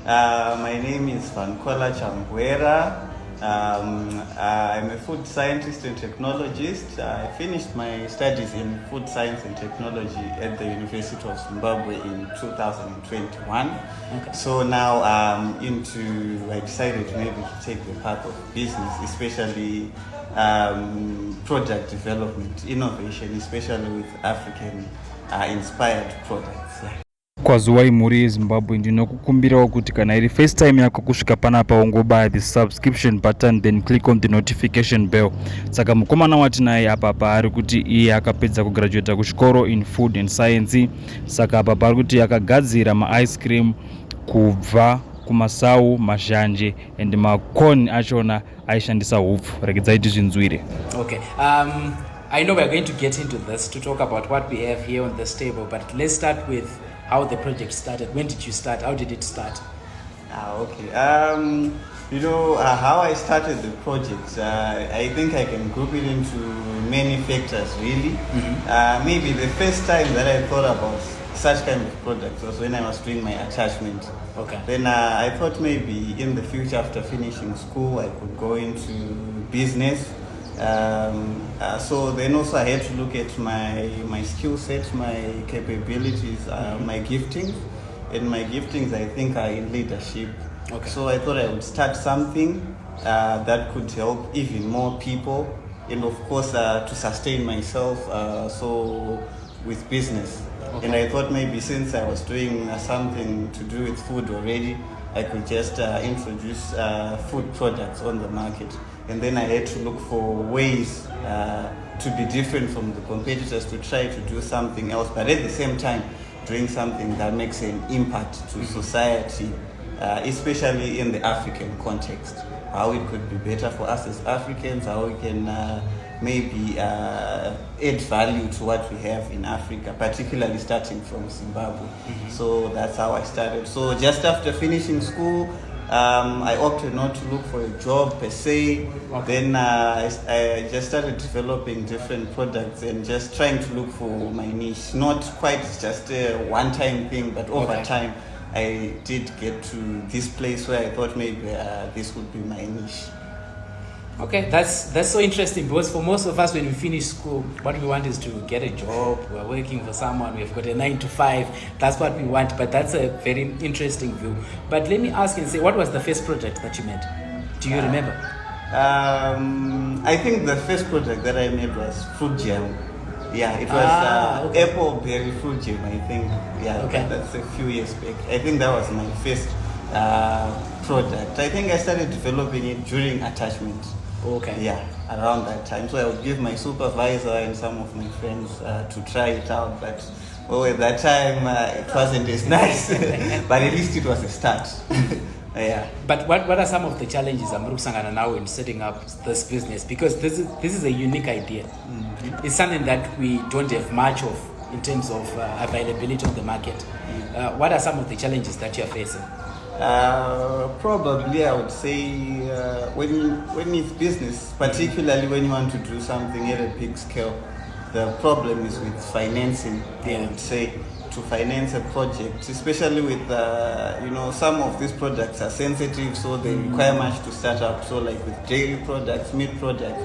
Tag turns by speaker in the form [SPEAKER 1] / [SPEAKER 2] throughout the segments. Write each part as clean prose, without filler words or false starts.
[SPEAKER 1] My name is Vankola Chambwera. I'm a food scientist and technologist. I finished my studies in food science and technology at the University of Zimbabwe in 2021.
[SPEAKER 2] Okay.
[SPEAKER 1] So now I decided maybe to take the path of business, especially product development, innovation, especially with African inspired products. Yeah.
[SPEAKER 3] Kwazuwai muri Zimbabwe ndinokukumbirawo kuti kana iri first time yako kusvika panapa ungobaya the subscription button then click on the notification bell. Saka mukomana watinaye apa ari kuti iye akapedza kugraduata kuchikoro in food and science. Saka apa ari kuti akagadzira ice cream kubva kumasawu mazhanje and makoni achona aishandisa hupfu. Rekedza kuti zvinzwire.
[SPEAKER 2] Okay. I know we're going to get into this to talk about what we have here on this table, but let's start with how the project started. When did you start? How did it start?
[SPEAKER 1] Okay. How I started the project, I think I can group it into many factors, really.
[SPEAKER 2] Mm-hmm.
[SPEAKER 1] Maybe the first time that I thought about such kind of product was when I was doing my attachment.
[SPEAKER 2] Okay.
[SPEAKER 1] Then I thought maybe in the future, after finishing school, I could go into business. So then also I had to look at my skill set, my capabilities, my giftings. And my giftings, I think, are in leadership.
[SPEAKER 2] Okay.
[SPEAKER 1] So I thought I would start something that could help even more people, and of course to sustain myself. So with business.
[SPEAKER 2] Okay.
[SPEAKER 1] And I thought maybe since I was doing something to do with food already, I could just introduce food products on the market. And then I had to look for ways to be different from the competitors, to try to do something else, but at the same time doing something that makes an impact to society, especially in the African context. How it could be better for us as Africans, how we can maybe add value to what we have in Africa, particularly starting from Zimbabwe.
[SPEAKER 2] Mm-hmm.
[SPEAKER 1] So that's how I started. So just after finishing school, I opted not to look for a job per se.
[SPEAKER 2] Okay.
[SPEAKER 1] Then I just started developing different products and just trying to look for my niche. Not quite just a one-time thing, but over time I did get to this place where I thought maybe this would be my niche.
[SPEAKER 2] Okay, that's so interesting, because for most of us, when we finish school, what we want is to get a job. We're working for someone, we've got a 9 to 5. That's what we want, but that's a very interesting view. But let me ask and say, what was the first project that you made? Do you remember?
[SPEAKER 1] I think the first project that I made was fruit jam. Yeah, it was apple berry fruit jam, I think. Yeah,
[SPEAKER 2] okay.
[SPEAKER 1] That's a few years back. I think that was my first product. I think I started developing it during attachment.
[SPEAKER 2] Okay.
[SPEAKER 1] Yeah, around that time. So I would give my supervisor and some of my friends to try it out. But at that time, it wasn't as nice. But at least it was a start. Yeah.
[SPEAKER 2] But what are some of the challenges Amrukusangana now in setting up this business? Because this is a unique idea. Mm-hmm. It's something that we don't have much of in terms of availability on the market. Mm-hmm. What are some of the challenges that you're facing?
[SPEAKER 1] Probably I would say when it's business, particularly when you want to do something at a big scale, the problem is with financing. I would say to finance a project, especially with some of these products are sensitive, so they require much to start up. So like with dairy products, meat products,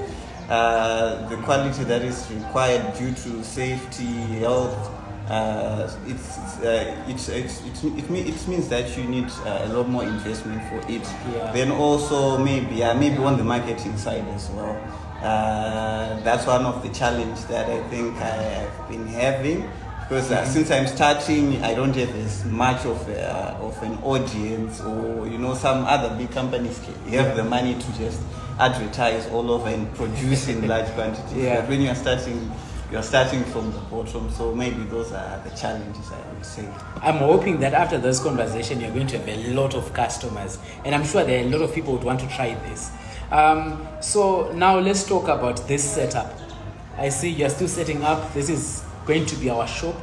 [SPEAKER 1] the quality that is required due to safety, health. It means that you need a lot more investment for it.
[SPEAKER 2] Yeah.
[SPEAKER 1] Then also maybe on the marketing side as well. That's one of the challenges that I think I've been having, because since I'm starting, I don't have as much of an audience, or some other big companies have the money to just advertise all over and produce in large quantities.
[SPEAKER 2] Yeah.
[SPEAKER 1] But when you're starting from the bottom, so maybe those are the challenges, I would say.
[SPEAKER 2] I'm hoping that after this conversation, you're going to have a lot of customers, and I'm sure there are a lot of people who want to try this. So now let's talk about this setup. I see you're still setting up. This is going to be our shop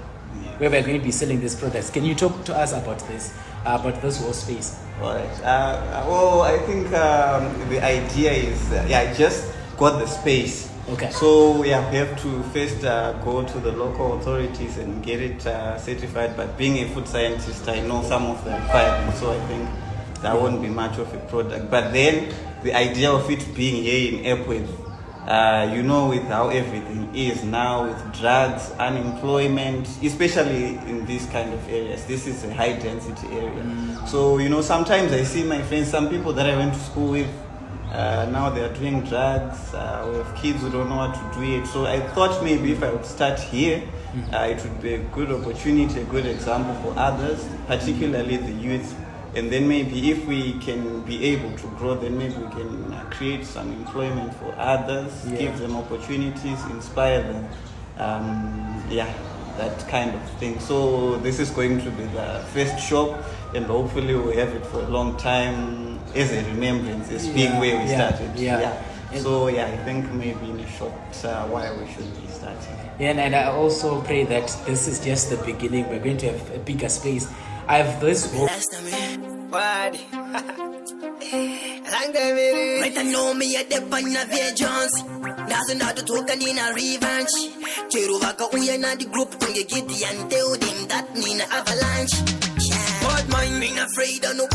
[SPEAKER 2] where we're going to be selling these products. Can you talk to us about this whole space?
[SPEAKER 1] All right. I think the idea is, I just got the space.
[SPEAKER 2] Okay.
[SPEAKER 1] So we have to first go to the local authorities and get it certified. But being a food scientist, I know some of the requirements. So I think there won't be much of a product. But then the idea of it being here in Epworth, you know, with how everything is now, with drugs, unemployment, especially in these kind of areas, this is a high density area. So, you know, sometimes I see my friends, some people that I went to school with, now they are doing drugs. We have kids who don't know what to do it. So I thought maybe if I would start here, it would be a good opportunity, a good example for others, particularly the youth. And then maybe if we can be able to grow, then maybe we can create some employment for others, give them opportunities, inspire them. That kind of thing. So this is going to be the first shop, and hopefully we'll have it for a long time as a remembrance, as being where we started. So I think maybe in a short while we should be starting.
[SPEAKER 2] And I also pray that this is just the beginning. We're going to have a bigger space. I have this hope.
[SPEAKER 4] Right, I know me at the point of vengeance. That's not to talk in a revenge. Cheruvaka Uyana the group when you get the and tell them that mean avalanche. But mine ain't afraid of no